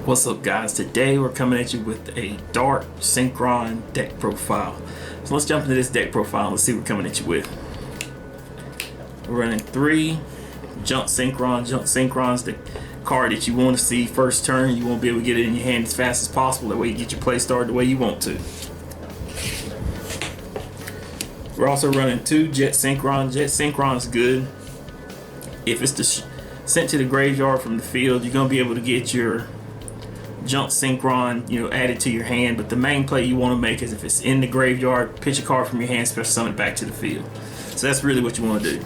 What's up, guys? Today we're coming at you with a dark Synchron deck profile. So let's jump into this deck profile and let's see what we're coming at you with. We're running 3 Junk Synchron. Junk Synchron's the card that you want to see first turn. You won't be able to get it in your hand as fast as possible. That way you get your play started the way you want to. We're also running 2 Jet Synchron. Jet Synchron is good. If it's sent to the graveyard from the field, you're going to be able to get your Junk Synchron, added to your hand. But the main play you want to make is if it's in the graveyard, pitch a card from your hand, special summon it back to the field. So that's really what you want to do.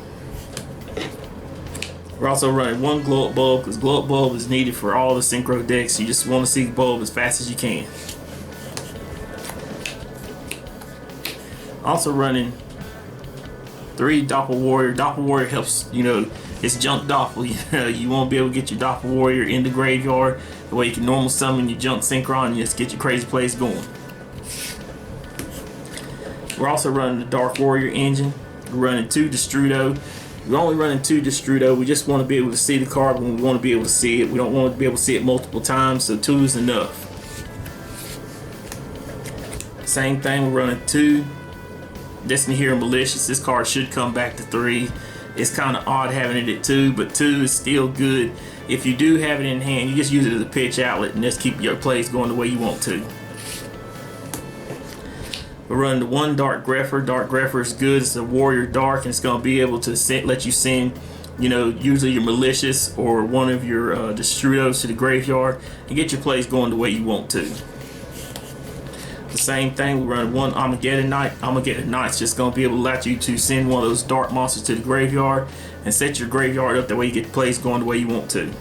We're also running 1 Glow Up Bulb because Glow Up Bulb is needed for all the Synchro decks. You just want to see the bulb as fast as you can. Also running 3 Doppel Warrior. Doppel Warrior helps, it's Junk Doppel. You won't be able to get your Doppel Warrior in the graveyard. The way you can normal summon your Junk Synchron and just get your crazy plays going. We're also running the Dark Warrior engine. We're running 2 Destrudo. We're only running 2 Destrudo. We just want to be able to see the card when we want to be able to see it. We don't want to be able to see it multiple times, so 2 is enough. Same thing, we're running 2 Destiny Hero Malicious. This card should come back to 3. It's kind of odd having it at 2, but 2 is still good. If you do have it in hand, you just use it as a pitch outlet and just keep your plays going the way you want to. We're running the 1 Dark Grepher. Dark Grepher is good. It's a Warrior Dark, and it's going to be able to let you send, usually your Malicious or one of your Destrudos to the graveyard and get your plays going the way you want to. The same thing, we run 1 Armageddon Knight. Armageddon Knight's just going to be able to allow you to send one of those dark monsters to the graveyard and set your graveyard up that way you get the plays going the way you want to.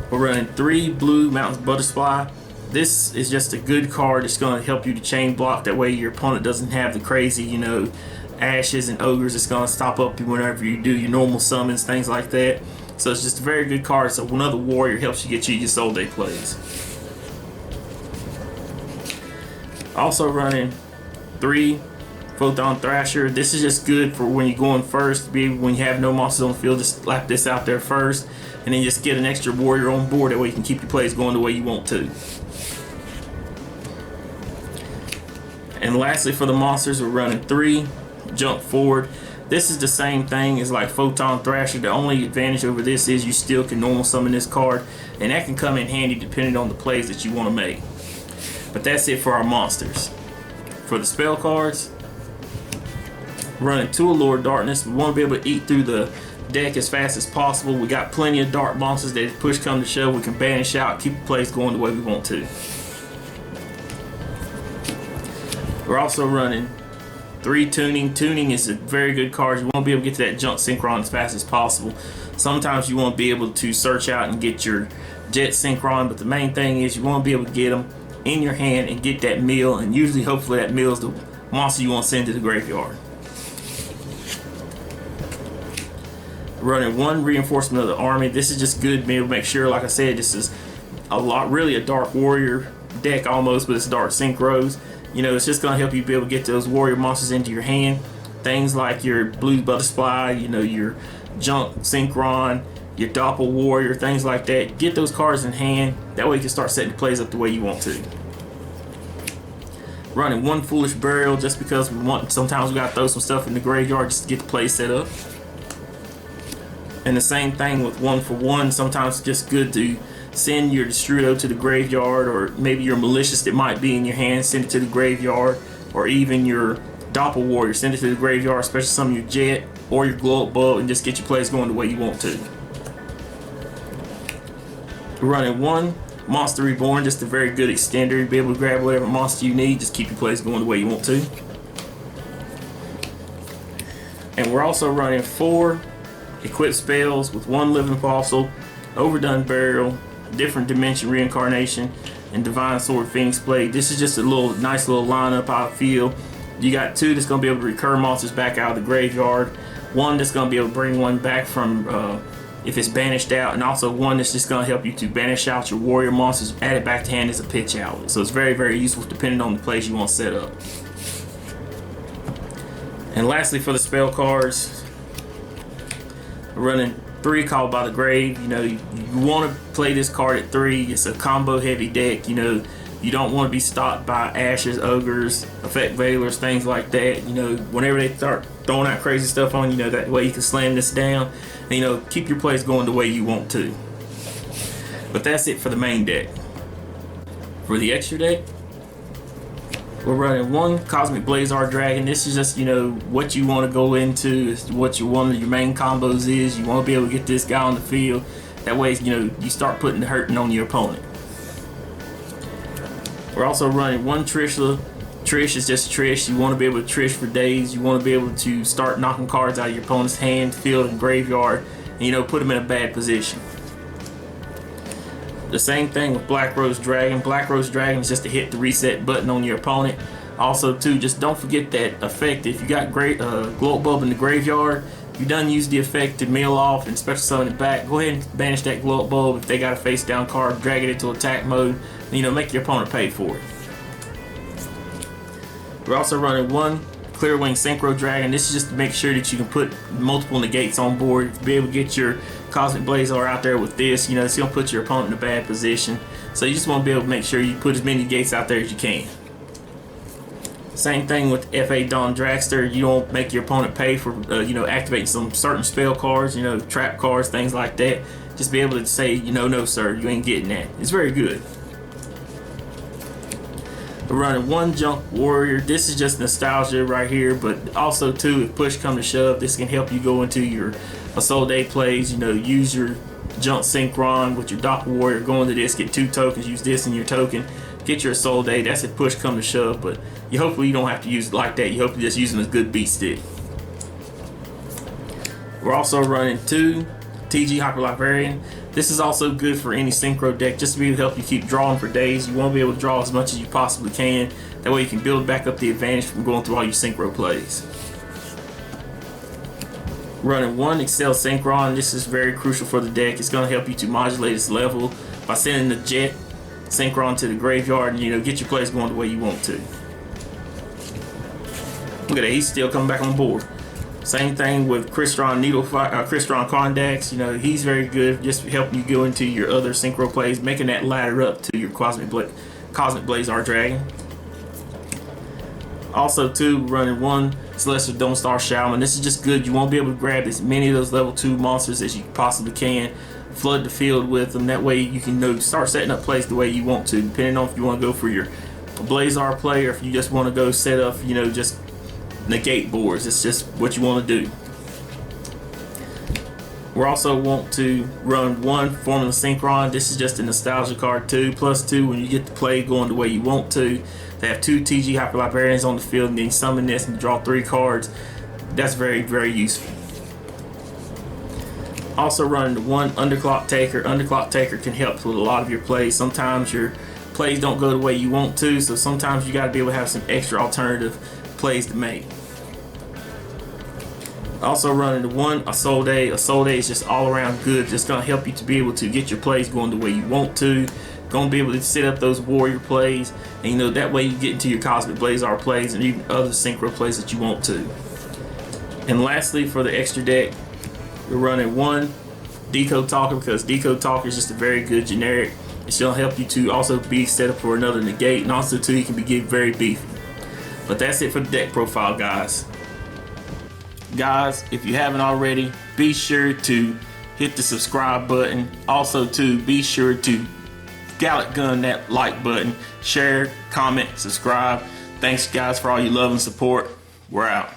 We're running 3 Blue Mountain Butterfly. This is just a good card. It's going to help you to chain block. That way your opponent doesn't have the crazy, ashes and ogres. It's going to stop up whenever you do your normal summons, things like that. So it's just a very good card. So another warrior helps you get you your Soul Day plays. Also running 3 Photon Thrasher. This is just good for when you're going first. When you have no monsters on the field, just slap this out there first, and then just get an extra warrior on board. That way you can keep your plays going the way you want to. And lastly, for the monsters, we're running 3 Jump Forward. This is the same thing as like Photon Thrasher. The only advantage over this is you still can normal summon this card, and that can come in handy depending on the plays that you want to make. But that's it for our monsters. For the spell cards, running 2 Allure Darkness. We want to be able to eat through the deck as fast as possible. We got plenty of dark monsters that if push come to shove, we can banish out, keep the plays going the way we want to. We're also running 3 Tuning. Tuning is a very good card. You want to be able to get to that Junk Synchron as fast as possible. Sometimes you want to be able to search out and get your Jet Synchron, but the main thing is you want to be able to get them in your hand and get that meal, and usually hopefully that meal is the monster you want to send to the graveyard. Running 1 Reinforcement of the Army. This is just good to be able to make sure, like I said, this is really a Dark Warrior deck almost, but it's Dark Synchros. It's just going to help you be able to get those warrior monsters into your hand. Things like your Blue Butterfly, your Junk Synchron, your Doppel Warrior, things like that. Get those cards in hand. That way you can start setting the plays up the way you want to. Running 1 Foolish Burial just because sometimes we got to throw some stuff in the graveyard just to get the play set up. And the same thing with 1 for 1. Sometimes it's just good to send your Destrudo to the graveyard, or maybe your Malicious that might be in your hand, send it to the graveyard, or even your Doppel Warrior, send it to the graveyard, especially some of your Jet or your Glow Up Bulb, and just get your plays going the way you want to. We're running 1 Monster Reborn, just a very good extender. You'll be able to grab whatever monster you need, just keep your plays going the way you want to. And we're also running 4 Equip Spells with 1 Living Fossil, Overdone Burial, Different Dimension Reincarnation, and Divine Sword Phoenix Blade. This is just a nice little lineup, I feel. You got 2 that's going to be able to recur monsters back out of the graveyard, 1 that's going to be able to bring one back from if it's banished out, and also 1 that's just going to help you to banish out your warrior monsters, add it back to hand as a pitch outlet. So it's very, very useful depending on the plays you want to set up. And lastly, for the spell cards, we're running 3 called by the grave. You know, you want to play this card at 3. It's a combo heavy deck. You know, you don't want to be stopped by ashes, ogres, effect veilers, things like that. You know, whenever they start throwing out crazy stuff on you, know, that way you can slam this down and, you know, keep your plays going the way you want to. But that's it for the main deck. For the extra deck, we're running 1 Cosmic Blazar Dragon. This is just, you know, what you want to go into. It's what one of your main combos is. You want to be able to get this guy on the field. That way, you know, you start putting the hurting on your opponent. We're also running 1 Trishla. Trish is just Trish. You want to be able to Trish for days. You want to be able to start knocking cards out of your opponent's hand, field, and graveyard, and, you know, put them in a bad position. The same thing with Black Rose Dragon. Black Rose Dragon is just to hit the reset button on your opponent. Also, too, just don't forget that effect. If you got great Glow Bulb in the graveyard, you done use the effect to mill off and special summon it back. Go ahead and banish that Glow Bulb. If they got a face down card, drag it into attack mode. And, you know, make your opponent pay for it. We're also running 1 Clearwing Synchro Dragon. This is just to make sure that you can put multiple negates on board. To be able to get your Cosmic Blazar out there with this, you know, it's going to put your opponent in a bad position. So you just want to be able to make sure you put as many negates out there as you can. Same thing with FA Dawn Dragster. You don't make your opponent pay for, you know, activating some certain spell cards, you know, trap cards, things like that. Just be able to say, you know, no sir, you ain't getting that. It's very good. We're running 1 Junk Warrior. This is just nostalgia right here, but also too, if push come to shove, this can help you go into your Assault Day plays. You know, use your Junk Synchron with your Dock Warrior, go into this, get 2 tokens, use this in your token, get your Assault Day. That's if push come to shove, but hopefully you don't have to use it like that. You hopefully just use them as good beat stick. We're also running 2 TG Hyper Librarian. This is also good for any synchro deck, just to be able to help you keep drawing for days. You want to be able to draw as much as you possibly can. That way you can build back up the advantage from going through all your synchro plays. Running 1 Excel Synchron. This is very crucial for the deck. It's going to help you to modulate its level by sending the Jet Synchron to the graveyard and, you know, get your plays going the way you want to. Look at that, he's still coming back on board. Same thing with Crystron Crystron Kondax. You know, he's very good, just helping you go into your other synchro plays, making that ladder up to your Cosmic Blazar Dragon. Also, too, running 1 Celestial Dome Star Shaman. This is just good. You won't be able to grab as many of those level 2 monsters as you possibly can. Flood the field with them. That way you can, you know, start setting up plays the way you want to, depending on if you want to go for your Blazar play or if you just want to go set up, you know, just negate boards. It's just what you want to do. We also want to run 1 Formula Synchron. This is just a nostalgia card too. +2 when you get the play going the way you want to. They have 2 TG Hyper Librarians on the field and then summon this and draw 3 cards. That's very, very useful. Also running 1 Underclock Taker. Underclock Taker can help with a lot of your plays. Sometimes your plays don't go the way you want to, so sometimes you got to be able to have some extra alternative plays to make. Also running 1 Assault Day. Assault Day is just all around good. Just gonna help you to be able to get your plays going the way you want to. Gonna be able to set up those warrior plays, and, you know, that way you get into your Cosmic Blazar plays and even other synchro plays that you want to. And lastly, for the extra deck, we're running 1 Decode Talker, because Decode Talker is just a very good generic. It's gonna help you to also be set up for another negate, and also too, you can be very beefy. But that's it for the deck profile, guys. Guys, if you haven't already, be sure to hit the subscribe button. Also too, be sure to Gallic gun that like button, share, comment, subscribe. Thanks guys for all your love and support. We're out.